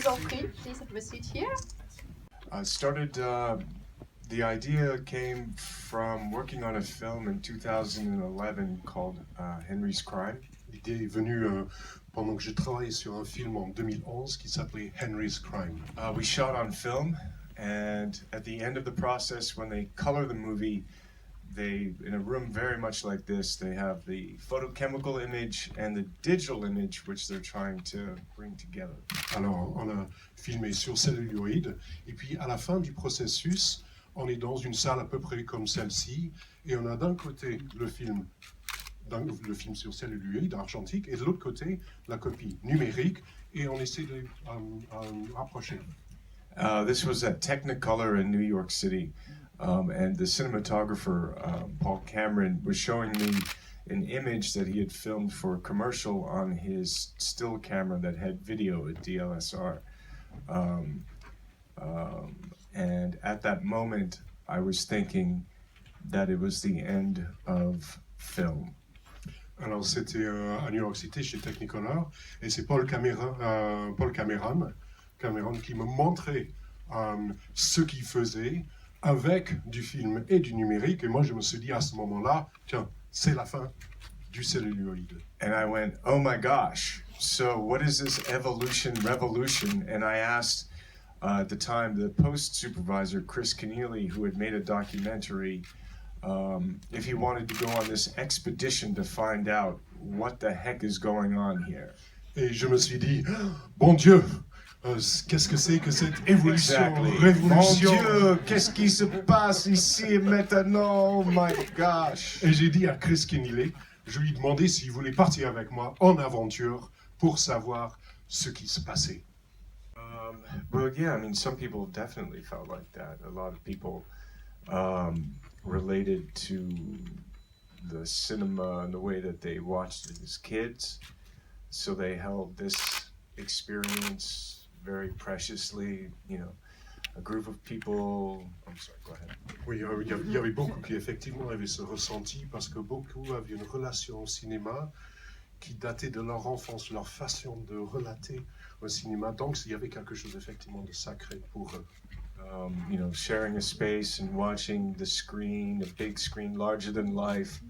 vous en prie. Please have a seat here. The idea came from working on a film in 2011 called Henry's Crime. L'idée est venue pendant que j'ai travaillé sur un film en 2011 qui s'appelait Henry's Crime. We shot on film, and at the end of the process, when they color the movie, in a room very much like this, they have the photochemical image and the digital image, which they're trying to bring together. Alors, on a filmé sur celluloïd, et puis à la fin du processus, on est dans une salle à peu près comme celle-ci, et on a d'un côté le film sur celluloïd argentique, et de l'autre côté la copie numérique, et on essaie de rapprocher. This was at Technicolor in New York City. And the cinematographer, Paul Cameron, was showing me an image that he had filmed for a commercial on his still camera that had video, a DLSR. And at that moment, I was thinking that it was the end of film. Alors c'était à New York City chez Technicolor, et c'est Paul Cameron qui me montrait ce qu'il faisait avec du film et du numérique, et moi je me suis dit à ce moment-là, tiens, c'est la fin du celluloïd. And I went, oh my gosh, so what is this evolution revolution? And I asked at the time the post supervisor, Chris Keanu, who had made a documentary, if he wanted to go on this expedition to find out what the heck is going on here. Et je me suis dit, bon Dieu, qu'est-ce que c'est que cette évolution, révolution? Mon Dieu, qu'est-ce qui se passe ici et maintenant? Oh my gosh. Et j'ai dit à Chris Kenneally, je lui ai demandé s'il voulait partir avec moi en aventure pour savoir ce qui se passait. Well, yeah, I mean, some people definitely felt like that. A lot of people related to the cinema and the way that they watched it as kids. So they held this experience very preciously, you know, a group of people. I'm sorry, go ahead. Oui, il y avait beaucoup qui effectivement avaient ce ressenti parce que beaucoup avaient une relation au cinéma qui datait de leur enfance, leur façon de relater au cinéma. Donc il y avait quelque chose effectivement de sacré pour eux. You know, sharing a space and watching the screen, a big screen larger than life,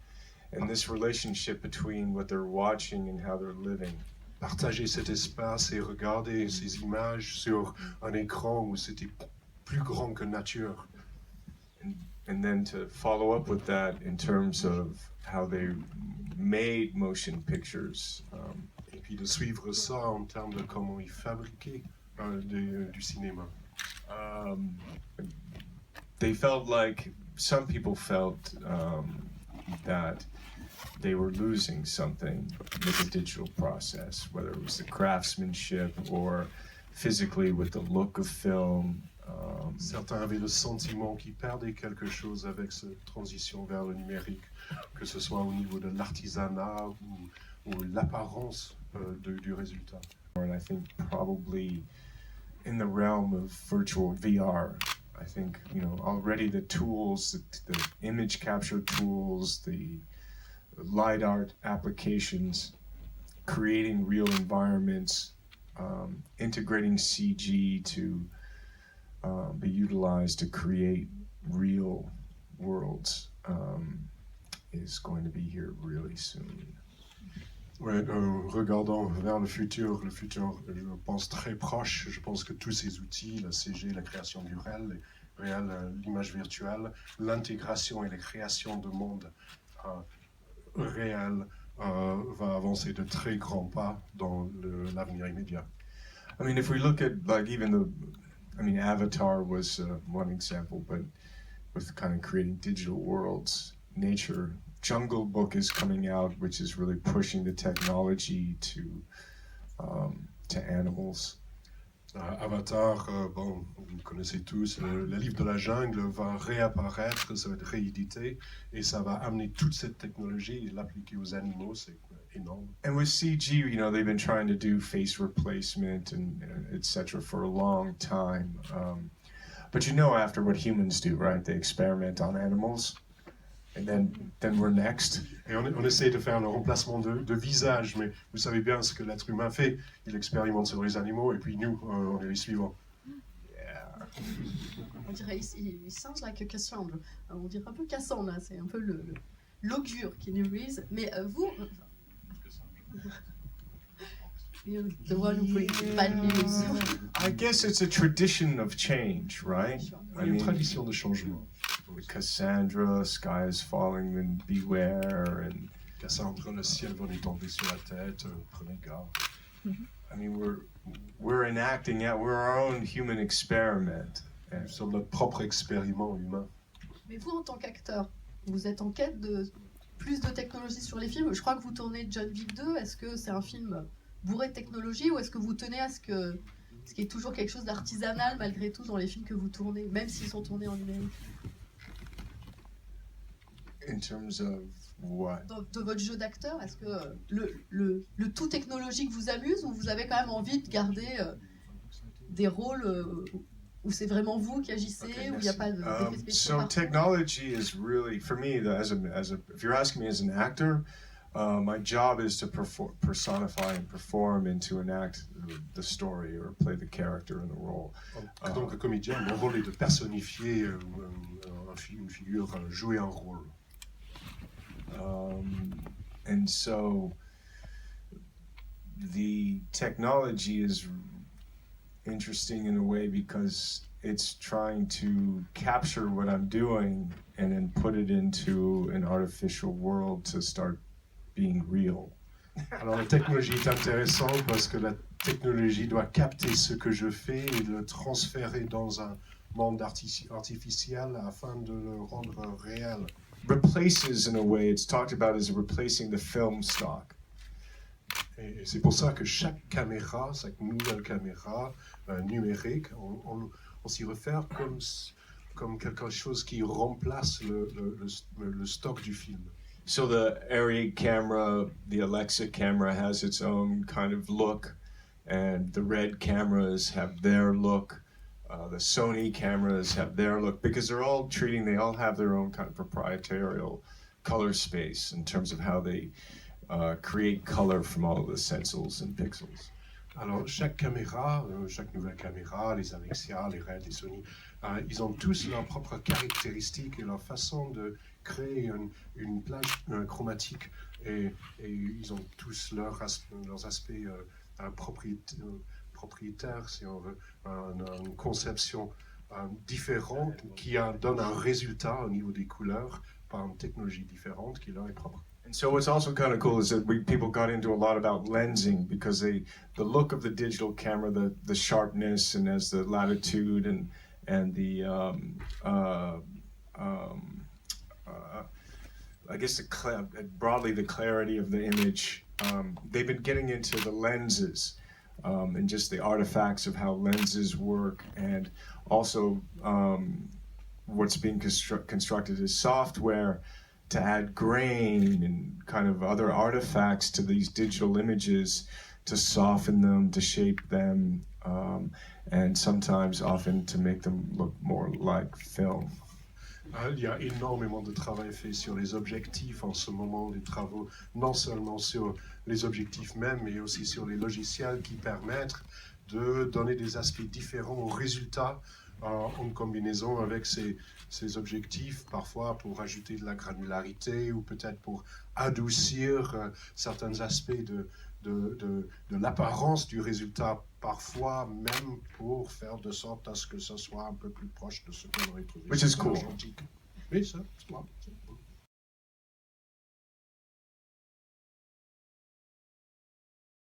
and this relationship between what they're watching and how they're living. Partager cet espace et regarder ces images sur un écran où c'était plus grand que nature. And then to follow up with that in terms of how they made motion pictures. Et puis de suivre ça en termes de comment ils fabriquaient du cinéma. They felt like, some people felt that they were losing something with the digital process, whether it was the craftsmanship or physically with the look of film. Certains avaient le sentiment qu'ils perdaient quelque chose avec cette transition vers le numérique, que ce soit au niveau de l'artisanat ou l'apparence du résultat. And I think probably in the realm of virtual VR, I think, you know, already the tools, the image capture tools, the light art applications, creating real environments, integrating CG to be utilized to create real worlds is going to be here really soon. Ouais, regardant vers le futur, je pense très proche. Je pense que tous ces outils, la CG, la création du réel, l'image virtuelle, l'intégration et la création de mondes réels va avancer de très grands pas dans l'avenir immédiat. I mean, if we look at like Avatar was one example, but with kind of creating digital worlds, nature. Jungle Book is coming out, which is really pushing the technology to animals. Avatar, bon, vous le connaissez tous, le livre de la jungle va réapparaître, ça va être réédité, et ça va amener toute cette technologie et l'appliquer aux animaux, c'est énorme. And with CG, you know, they've been trying to do face replacement and etc. for a long time. But you know, after what humans do, right? They experiment on animals. and then we're next. Et on essaye de faire le remplacement de visage, mais vous savez bien ce que l'être humain fait. Il expérimente sur les animaux, et puis nous, on est les suivants. Yeah. On dirait, il sounds like a Cassandra. On dirait un peu Cassandra, c'est un peu l'augure Keanu Reeves. Mais vous... You're the one who brings bad news. I guess it's a tradition of change, right? Il y a une tradition de changement. Cassandra, sky is falling, and beware, and Cassandra, le ciel va nous tomber sur la tête, prenez garde. I mean, we're enacting out. We're our own human experiment. Nous sommes notre propre expériment humain. Mais vous, en tant qu'acteur, vous êtes en quête de plus de technologie sur les films. Je crois que vous tournez John Wick 2. Est-ce que c'est un film bourré de technologie ou est-ce que vous tenez à ce qu'il y ait toujours quelque chose d'artisanal malgré tout dans les films que vous tournez, même s'ils sont tournés en numérique? In terms of what? De votre jeu d'acteur, est-ce que le tout technologique vous amuse ou vous avez quand même envie de garder des rôles où c'est vraiment vous qui agissez, où il n'y a pas d'effets spéciaux? So technology is really, for me, if you're asking me as an actor, my job is to personify and perform and to enact the story or play the character in the role. En tant que comédien, mon rôle est de personnifier une figure, jouer un rôle. And so the technology is interesting in a way because it's trying to capture what I'm doing and then put it into an artificial world to start being real. Alors la technologie est intéressante parce que la technologie doit capter ce que je fais et le transférer dans un monde artificiel afin de le rendre réel. Replaces, in a way, it's talked about as replacing the film stock. Et c'est pour ça que chaque caméra, chaque nouvelle caméra numérique, on s'y réfère comme quelque chose qui remplace le stock du film. So the Arri camera, the Alexa camera has its own kind of look, and the Red cameras have their look. The Sony cameras have their look because they all have their own kind of proprietary color space in terms of how they create color from all of the sensors and pixels. Alors chaque caméra, chaque nouvelle caméra, les Alexa, les Red, les Sony, ils ont tous leurs propres caractéristiques et leur façon de créer une plage chromatique et ils ont tous leurs aspects propriétaires, si on veut, une conception différente qui donne un résultat au niveau des couleurs par une technologie différente qui leur est propre. And so what's also kind of cool is that people got into a lot about lensing because the look of the digital camera, the sharpness and as the latitude and the I guess broadly the clarity of the image. They've been getting into the lenses and just the artifacts of how lenses work, and also what's being constructed is software to add grain and kind of other artifacts to these digital images to soften them, to shape them, and sometimes often to make them look more like film. Il y a énormément de travail fait sur les objectifs en ce moment, des travaux non seulement sur les objectifs mêmes, mais aussi sur les logiciels qui permettent de donner des aspects différents au résultat en combinaison avec ces objectifs, parfois pour ajouter de la granularité ou peut-être pour adoucir certains aspects de l'apparence du résultat, parfois même pour faire de sorte à ce que ce soit un peu plus proche de ce qu'on aurait trouvé. Which is cool. Oui, ça, c'est